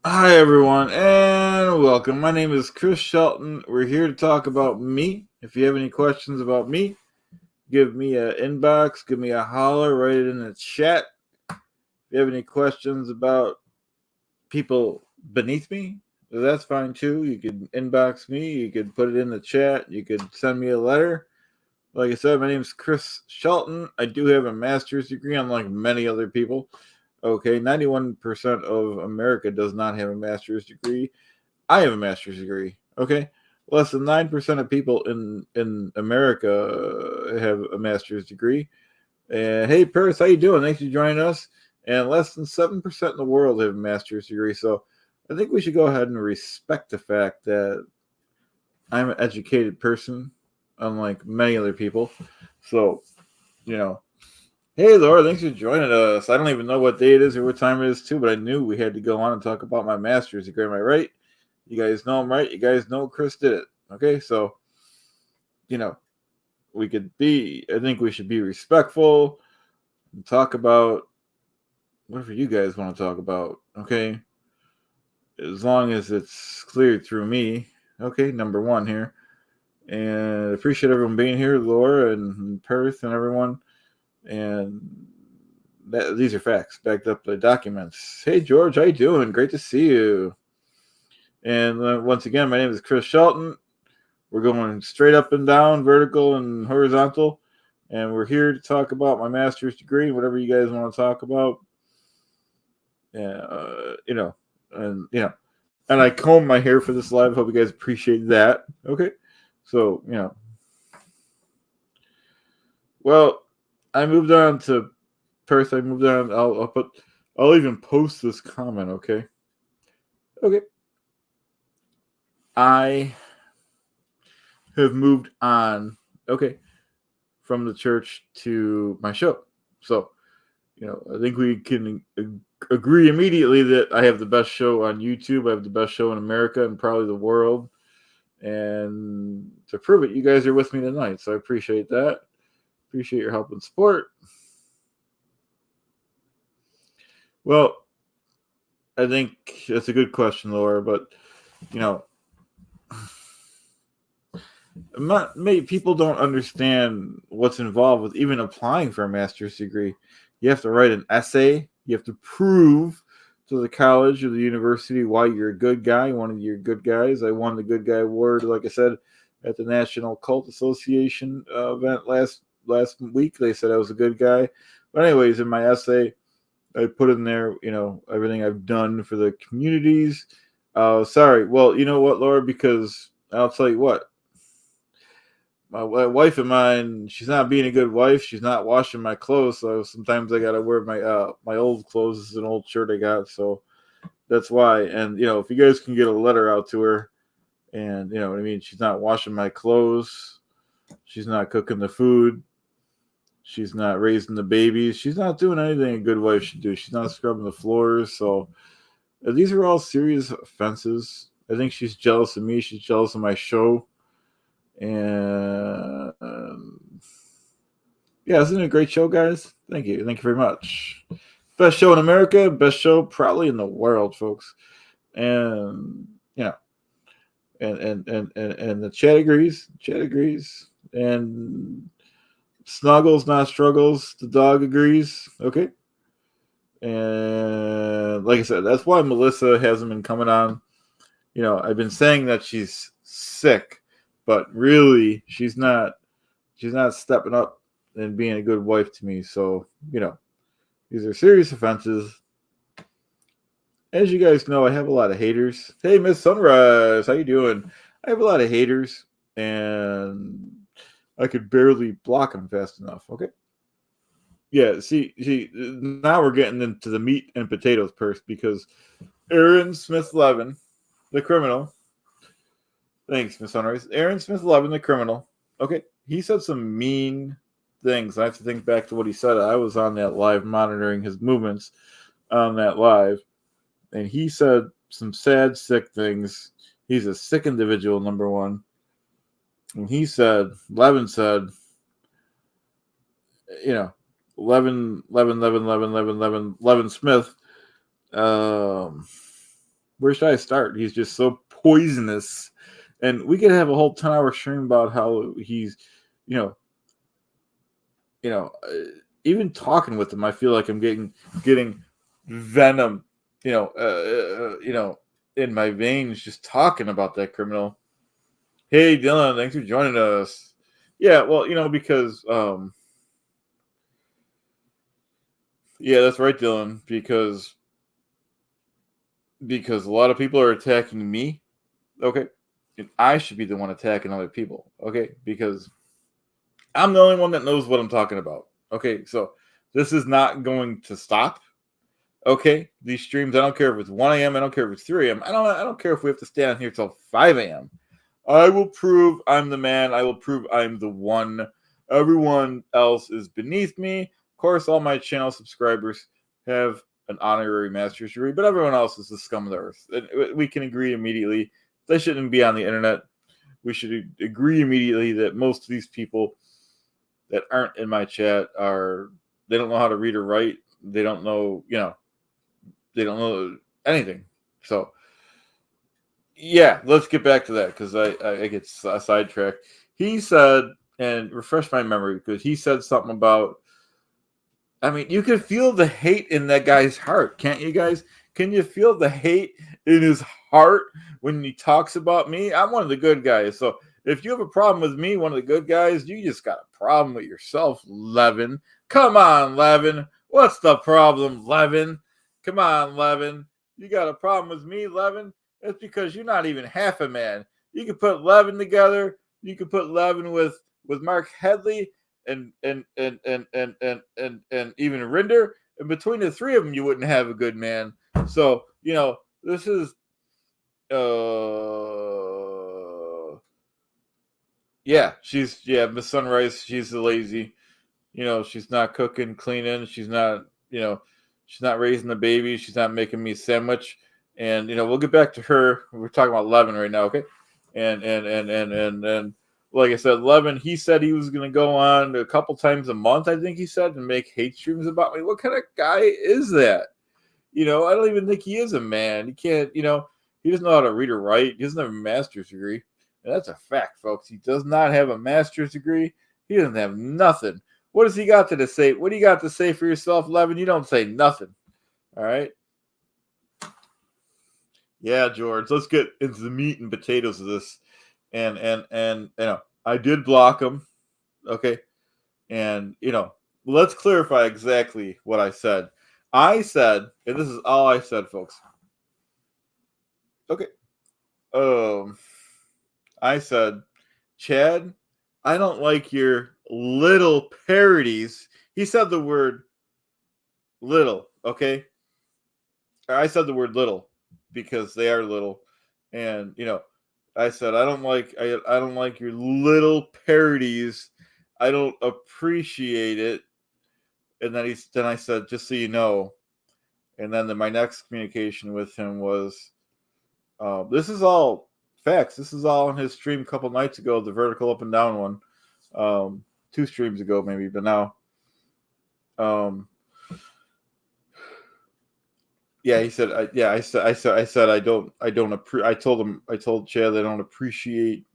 Hi, everyone, and welcome. My name is Chris Shelton. We're here to talk about me. If you have any questions about me, give me an inbox, give me a holler, write it in the chat. If you have any questions about people beneath me, that's fine too. You could inbox me, you could put it in the chat, you could send me a letter. Like I said, my name is Chris Shelton. I do have a master's degree, unlike many other people. Okay, 91% of America does not have a master's degree. I have a master's degree. Okay, less than 9% of people in America have a master's degree. And hey, Paris, how you doing? Thanks for joining us. And less than 7% in the world have a master's degree. So I think we should go ahead and respect the fact that I'm an educated person, unlike many other people. So you know, hey, Laura, thanks for joining us. I don't even know what day it is or what time it is, too, but I knew we had to go on and talk about my master's degree. Am I right? You guys know I'm right. You guys know Chris did it. Okay, so, you know, I think we should be respectful and talk about whatever you guys want to talk about. Okay, as long as it's cleared through me. Okay, number one here. And I appreciate everyone being here, Laura and Perth and everyone. And these are facts backed up by documents. Hey, George, how you doing? Great to see you. And once again, my name is Chris Shelton. We're going straight up and down, vertical and horizontal, and we're here to talk about my master's degree, whatever you guys want to talk about. You know, and I comb my hair for this live. Hope you guys appreciate that. Okay, so well, I moved on to Perth. I moved on. I'll even post this comment. Okay. Okay. I have moved on, okay, from the church to my show. So, I think we can agree immediately that I have the best show on YouTube. I have the best show in America and probably the world. And to prove it, you guys are with me tonight. So I appreciate that. Appreciate your help and support. Well, I think that's a good question, Laura, but, you know, maybe people don't understand what's involved with even applying for a master's degree. You have to write an essay. You have to prove to the college or the university why you're a good guy, one of your good guys. I won the Good Guy Award, like I said, at the National Cult Association event last week. They said I was a good guy. But anyways, in my essay, I put in there, everything I've done for the communities. Sorry. Well, you know what, Laura? Because I'll tell you what, my wife of mine, she's not being a good wife. She's not washing my clothes, so sometimes I gotta wear my old clothes. This is an old shirt I got, so that's why. And if you guys can get a letter out to her, and you know what I mean, she's not washing my clothes, she's not cooking the food, she's not raising the babies, she's not doing anything a good wife should do. She's not scrubbing the floors. So these are all serious offenses. I think she's jealous of me. She's jealous of my show. And yeah, isn't it a great show, guys? Thank you very much. Best show in America, best show probably in the world, folks. And and the chat agrees. And Snuggles, not struggles. The dog agrees. Okay. And like I said, that's why Melissa hasn't been coming on. I've been saying that she's sick, but really she's not stepping up and being a good wife to me. So, these are serious offenses. As you guys know, I have a lot of haters. Hey, Miss Sunrise, how you doing? I have a lot of haters, and I could barely block them fast enough. Okay. Yeah. See. Now we're getting into the meat and potatoes first because Aaron Smith Levin, the criminal. Thanks, Miss Sunrise. Aaron Smith Levin, the criminal. Okay, he said some mean things. I have to think back to what he said. I was on that live monitoring his movements on that live. And he said some sad, sick things. He's a sick individual, number one. And Levin said, Levin Smith, Where should I start? He's just so poisonous. And we could have a whole 10-hour stream about how he's, you know, you know, even talking with him, I feel like I'm getting venom, in my veins just talking about that criminal. Hey, Dylan, thanks for joining us. Yeah, well, because yeah, that's right, Dylan, because a lot of people are attacking me, okay? And I should be the one attacking other people, okay? Because I'm the only one that knows what I'm talking about. Okay, so this is not going to stop. Okay, these streams, I don't care if it's 1 a.m., I don't care if it's 3 a.m. I don't care if we have to stay on here till 5 a.m. I will prove I'm the man. I will prove I'm the one. Everyone else is beneath me. Of course, all my channel subscribers have an honorary master's degree, but everyone else is the scum of the earth. And we can agree immediately they shouldn't be on the internet. We should agree immediately that most of these people that aren't in my chat they don't know how to read or write. They don't know, they don't know anything. So, yeah, let's get back to that because I get sidetracked. He said, and refresh my memory, because he said something about, I mean, you can feel the hate in that guy's heart, can't you guys? Can you feel the hate in his heart when he talks about me? I'm one of the good guys. So if you have a problem with me, one of the good guys, you just got a problem with yourself, Levin. Come on, Levin. What's the problem, Levin? Come on, Levin. You got a problem with me, Levin? It's because you're not even half a man. You could put Levin together. You could put Levin with Mark Headley and even Rinder. And between the three of them, you wouldn't have a good man. So, this is Miss Sunrise, she's lazy. She's not cooking, cleaning, she's not raising the baby, she's not making me a sandwich. And we'll get back to her. We're talking about Levin right now, okay? And like I said, Levin, he said he was going to go on a couple times a month, I think he said, and make hate streams about me. What kind of guy is that? I don't even think he is a man. He can't, he doesn't know how to read or write. He doesn't have a master's degree. And that's a fact, folks. He does not have a master's degree. He doesn't have nothing. What does he got to say? What do you got to say for yourself, Levin? You don't say nothing. All right? Yeah, George, let's get into the meat and potatoes of this. And I did block him. Okay. And, let's clarify exactly what I said. I said, and this is all I said, folks. Okay. I said, Chad, I don't like your little parodies. He said the word little, okay? I said the word little because they are little. And, I said I don't like your little parodies. I don't appreciate it. And then I said, just so you know. And then my next communication with him was, this is all facts. This is all on his stream a couple nights ago, the vertical up and down one, 2 streams ago maybe, but now, yeah, he said, I said I told Chad I don't appreciate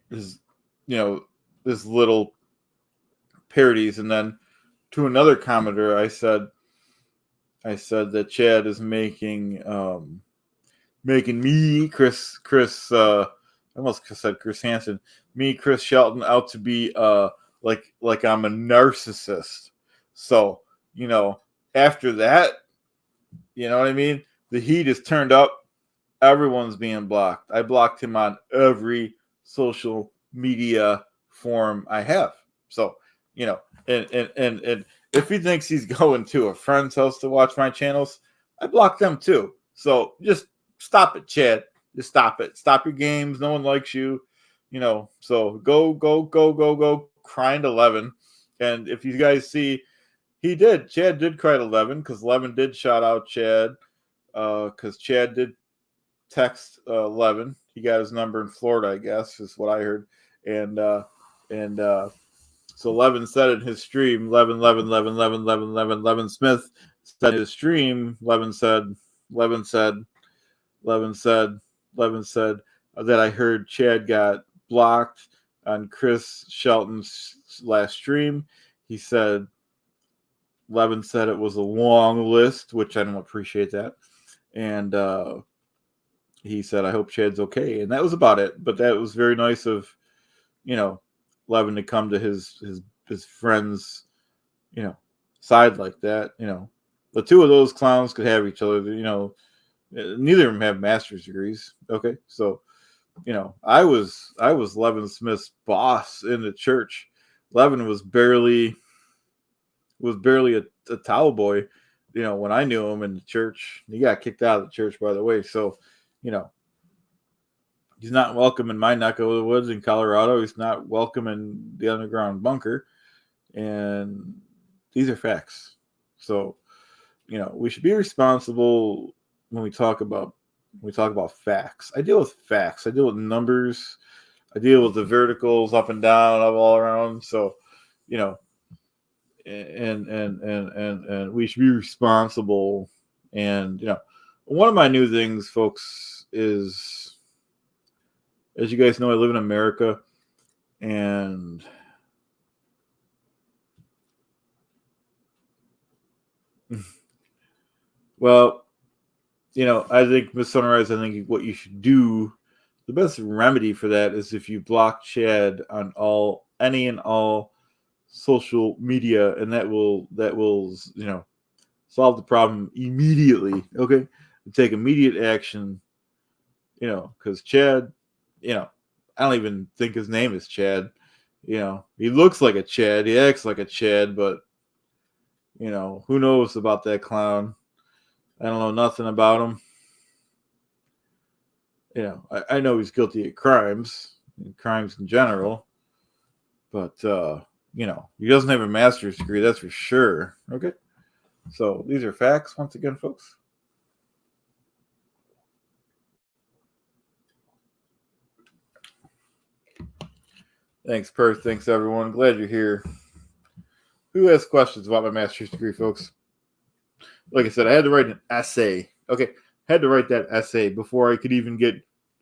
his, his little parodies. And then to another commenter, I said that Chad is making me, Chris, I almost said Chris Hansen, me, Chris Shelton, out to be like I'm a narcissist. So, after that, you know what I mean? The heat is turned up. Everyone's being blocked. I blocked him on every social media form I have. So, and if he thinks he's going to a friend's house to watch my channels, I block them too. So just stop it, Chad. Just stop it. Stop your games. No one likes you. So go crying to Levin. And if you guys see, Chad did cry to Levin because Levin did shout out Chad because Chad did text Levin. He got his number in Florida, I guess, is what I heard. And so Levin said in his stream, Levin Smith, said in his stream, Levin said, Levin said, Levin said, Levin said that I heard Chad got blocked on Chris Shelton's last stream. He said, Levin said it was a long list, which I don't appreciate that. And he said, I hope Chad's okay. And that was about it. But that was very nice of, Levin to come to his friend's, side like that. The two of those clowns could have each other. Neither of them have master's degrees. Okay. So, I was Levin Smith's boss in the church. Levin was barely a towel boy, when I knew him in the church. He got kicked out of the church, by the way. So, he's not welcome in my neck of the woods in Colorado. He's not welcome in the underground bunker. And these are facts. So, we should be responsible when we talk about facts. I deal with facts. I deal with numbers. I deal with the verticals up and down, up all around. So, and we should be responsible. And one of my new things, folks, is, as you guys know, I live in America, and well, I think, Miss Sunrise, I think what you should do, the best remedy for that is if you block Chad on any and all social media, and that will solve the problem immediately. Okay, take immediate action. Because Chad, I don't even think his name is Chad. He looks like a Chad, he acts like a Chad, but who knows about that clown? I don't know nothing about him. I know he's guilty of crimes in general, but he doesn't have a master's degree, that's for sure. Okay, so these are facts once again, folks. Thanks, Perth. Thanks, everyone. Glad you're here. Who has questions about my master's degree, folks? Like I said, I had to write an essay. Okay, I had to write that essay before I could even get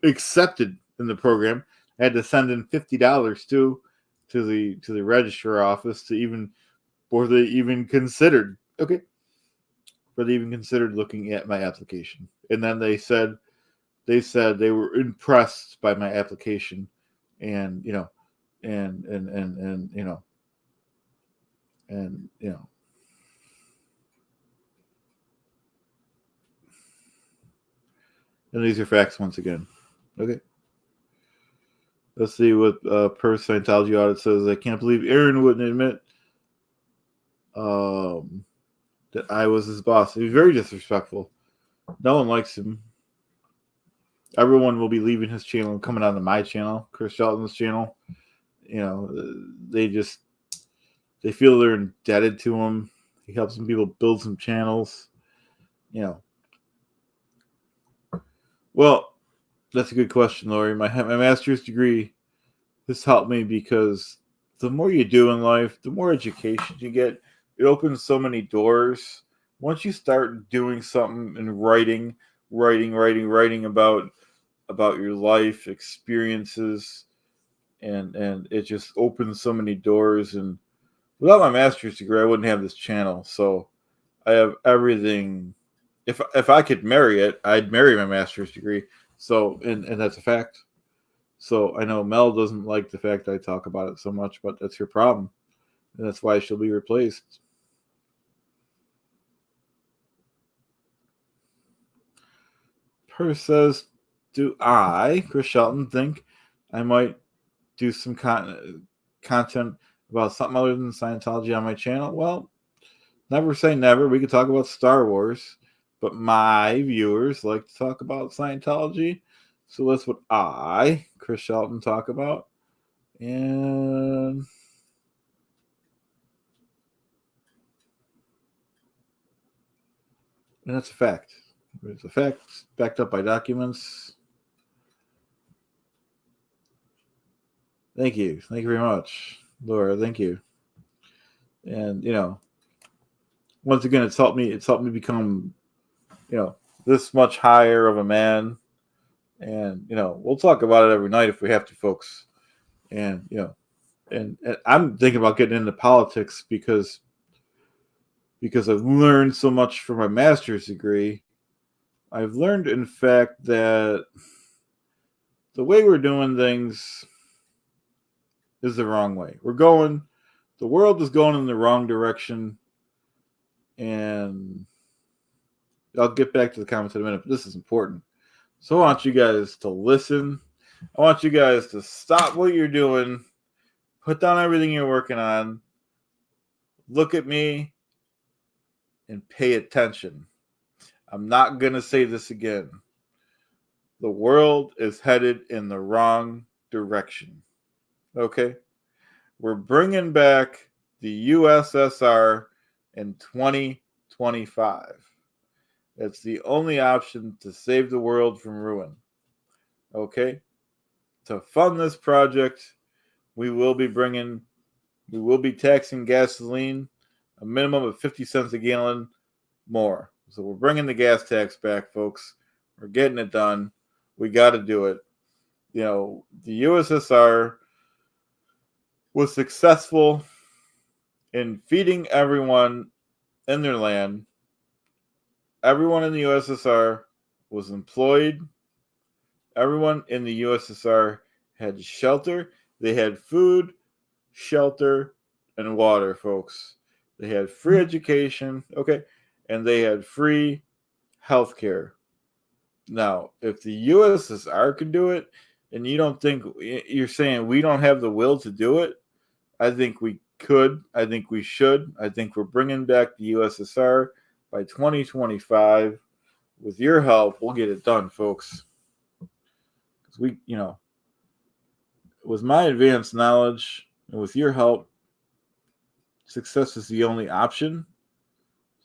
accepted in the program. I had to send in $50 to the registrar office before they even considered looking at my application. And then they said they were impressed by my application, and and these are facts once again. Okay. Let's see what per Scientology audit says. I can't believe Aaron wouldn't admit that I was his boss. He's very disrespectful. No one likes him. Everyone will be leaving his channel and coming onto my channel, Chris Shelton's channel. They feel they're indebted to him. He helps some people build some channels. Well, that's a good question, Lori. My master's degree has helped me because the more you do in life, the more education you get. It opens so many doors. Once you start doing something and writing about your life experiences, and it just opens so many doors. And without my master's degree, I wouldn't have this channel. So I have everything. If I could marry it, I'd marry my master's degree. So and that's a fact. So I know Mel doesn't like the fact that I talk about it so much, but that's her problem. And that's why she'll be replaced. Per says, do I, Chris Shelton, think I might do some content about something other than Scientology on my channel? Well, never say never. We could talk about Star Wars, but my viewers like to talk about Scientology. So that's what I, Chris Shelton, talk about. And that's a fact. It's a fact backed up by documents. Thank you. Thank you very much, Laura. Thank you. And, once again, it's helped me become, this much higher of a man. And, we'll talk about it every night if we have to, folks. And, and I'm thinking about getting into politics because I've learned so much from my master's degree. I've learned, in fact, that the way we're doing things is the wrong way. The world is going in the wrong direction. And I'll get back to the comments in a minute, but this is important. So I want you guys to listen. I want you guys to stop what you're doing, put down everything you're working on, look at me, and pay attention. I'm not going to say this again. The world is headed in the wrong direction. Okay? We're bringing back the USSR in 2025. It's the only option to save the world from ruin. Okay? To fund this project, we will be taxing gasoline a minimum of 50 cents a gallon more. So we're bringing the gas tax back, folks. We're getting it done. We got to do it. The USSR was successful in feeding everyone in their land. Everyone in the USSR was employed. Everyone in the USSR had shelter. They had food, shelter, and water, folks. They had free education, okay, and they had free health care. Now, if the USSR could do it, and you're saying we don't have the will to do it, I think we could. I think we should. I think we're bringing back the USSR by 2025. With your help, we'll get it done, folks. Because with my advanced knowledge and with your help, success is the only option.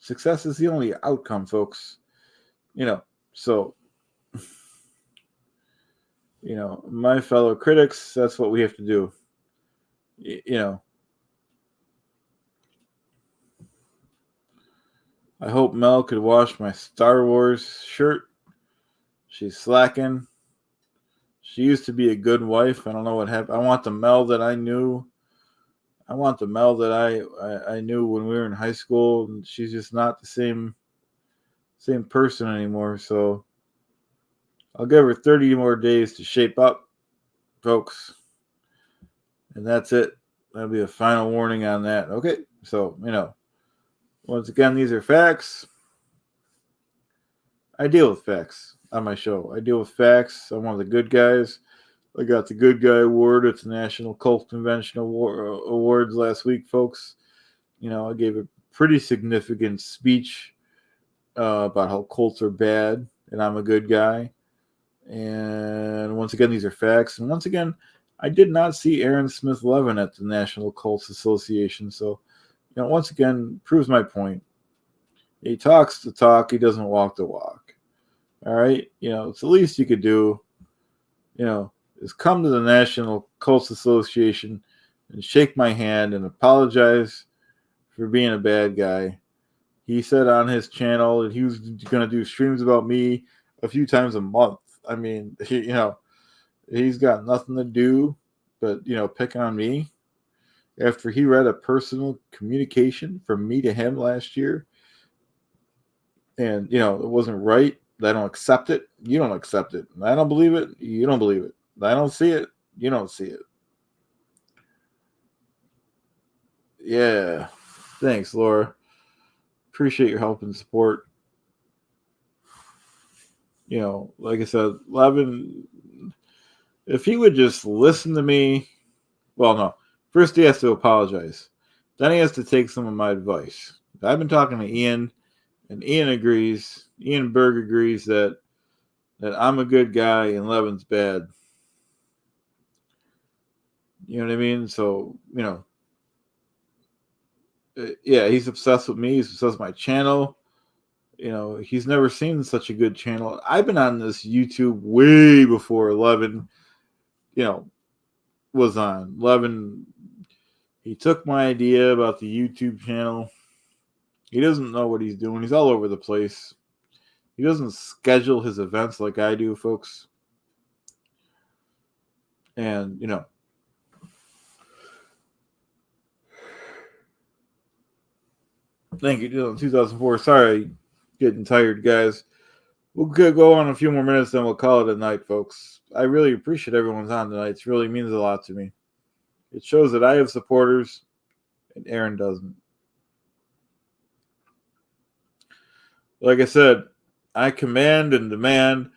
Success is the only outcome, folks. So, my fellow critics, that's what we have to do. I hope Mel could wash my Star Wars shirt. She's slacking. She used to be a good wife. I don't know what happened. I want the Mel that I knew. I want the Mel that I knew when we were in high school. And she's just not the same person anymore. So I'll give her 30 more days to shape up, folks. And that's it. That'll be a final warning on that. Okay. So, once again, these are facts. I deal with facts on my show. I deal with facts. I'm one of the good guys. I got the Good Guy Award at the National Cult Convention Awards last week, folks. I gave a pretty significant speech about how cults are bad, and I'm a good guy. And once again, these are facts. And once again, I did not see Aaron Smith-Levin at the National Cults Association. So, once again, proves my point. He talks the talk. He doesn't walk the walk. All right? It's the least you could do, is come to the National Cults Association and shake my hand and apologize for being a bad guy. He said on his channel that he was going to do streams about me a few times a month. I mean, he's got nothing to do but, pick on me. After he read a personal communication from me to him last year, and, it wasn't right, I don't accept it. You don't accept it. I don't believe it. You don't believe it. I don't see it. You don't see it. Yeah. Thanks, Laura. Appreciate your help and support. Like I said, Levin, if he would just listen to me, well, no. First, he has to apologize. Then he has to take some of my advice. I've been talking to Ian, and Ian Berg agrees that I'm a good guy and Levin's bad. You know what I mean? So, yeah, he's obsessed with me. He's obsessed with my channel. He's never seen such a good channel. I've been on this YouTube way before Levin, was on. Levin, he took my idea about the YouTube channel. He doesn't know what he's doing. He's all over the place. He doesn't schedule his events like I do, folks. And, thank you, 2004. Sorry, getting tired, guys. We'll go on a few more minutes, then we'll call it a night, folks. I really appreciate everyone's on tonight. It really means a lot to me. It shows that I have supporters and Aaron doesn't. Like I said, I command and demand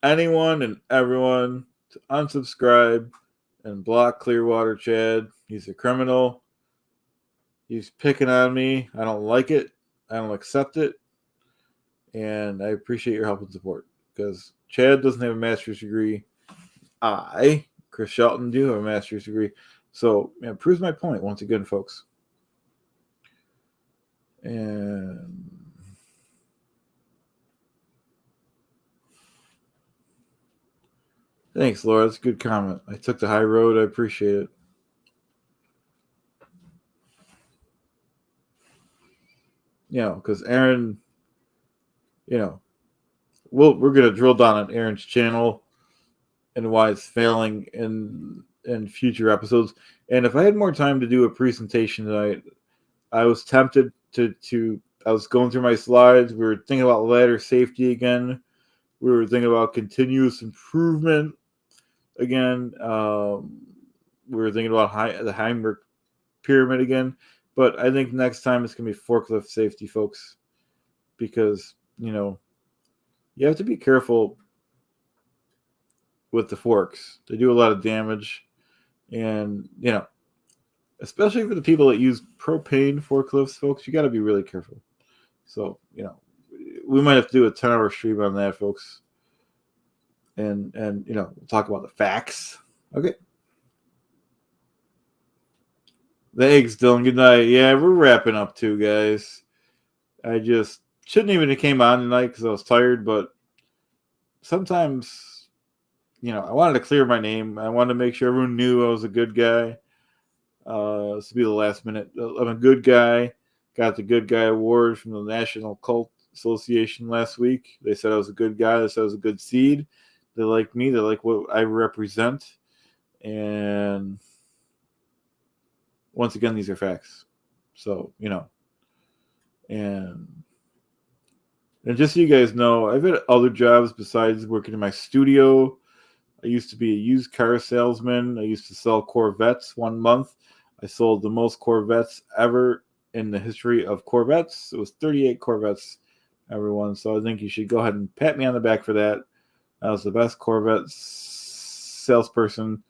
anyone and everyone to unsubscribe and block Clearwater Chad. He's a criminal. He's picking on me. I don't like it. I don't accept it. And I appreciate your help and support. Because Chad doesn't have a master's degree. I, Chris Shelton, do have a master's degree. So, it proves my point once again, folks. And thanks, Laura. That's a good comment. I took the high road. I appreciate it. Because Aaron, we're going to drill down on Aaron's channel and why it's failing in future episodes. And if I had more time to do a presentation tonight, I was tempted to I was going through my slides. We were thinking about ladder safety again. We were thinking about continuous improvement again. We were thinking about the Heimberg pyramid again. But I think next time it's going to be forklift safety, folks, because, you have to be careful with the forks. They do a lot of damage. And, especially for the people that use propane forklifts, folks, you got to be really careful. So, we might have to do a 10-hour stream on that, folks. And we'll talk about the facts. Okay. Thanks, Dylan. Good night. Yeah, we're wrapping up too, guys. I just shouldn't even have came on tonight because I was tired, but sometimes, I wanted to clear my name. I wanted to make sure everyone knew I was a good guy. This will be the last minute. I'm a good guy. Got the Good Guy Award from the National Cult Association last week. They said I was a good guy. They said I was a good seed. They like me. They like what I represent. And once again, these are facts. So, and just so you guys know, I've had other jobs besides working in my studio. I used to be a used car salesman. I used to sell Corvettes 1 month. I sold the most Corvettes ever in the history of Corvettes. It was 38 Corvettes, everyone. So I think you should go ahead and pat me on the back for that. I was the best Corvette salesperson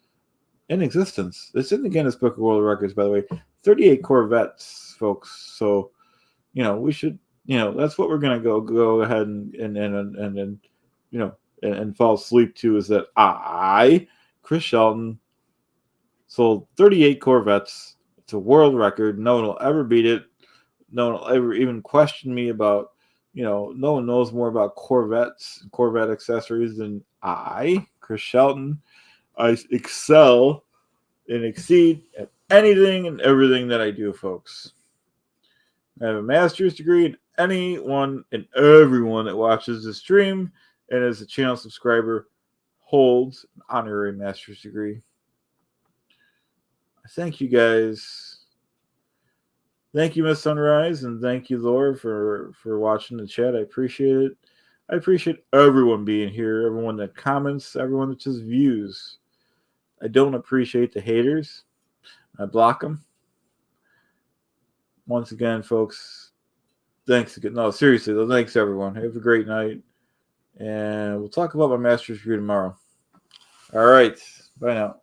in existence. It's in the Guinness Book of World Records, by the way. 38 Corvettes, folks. So, we should, that's what we're gonna go ahead and fall asleep to, is that I, Chris Shelton, sold 38 Corvettes. It's a world record. No one will ever beat it. No one will ever even question me about, no one knows more about Corvettes and Corvette accessories than I, Chris Shelton. I excel and exceed at anything and everything that I do, folks. I have a master's degree, and anyone and everyone that watches the stream and is a channel subscriber holds an honorary master's degree. Thank you, guys. Thank you, Miss Sunrise, and thank you, Laura, for watching the chat. I appreciate it. I appreciate everyone being here, everyone that comments, everyone that just views. I don't appreciate the haters. I block them. Once again, folks, thanks again. No, seriously, though, thanks, everyone. Have a great night. And we'll talk about my master's degree tomorrow. All right. Bye now.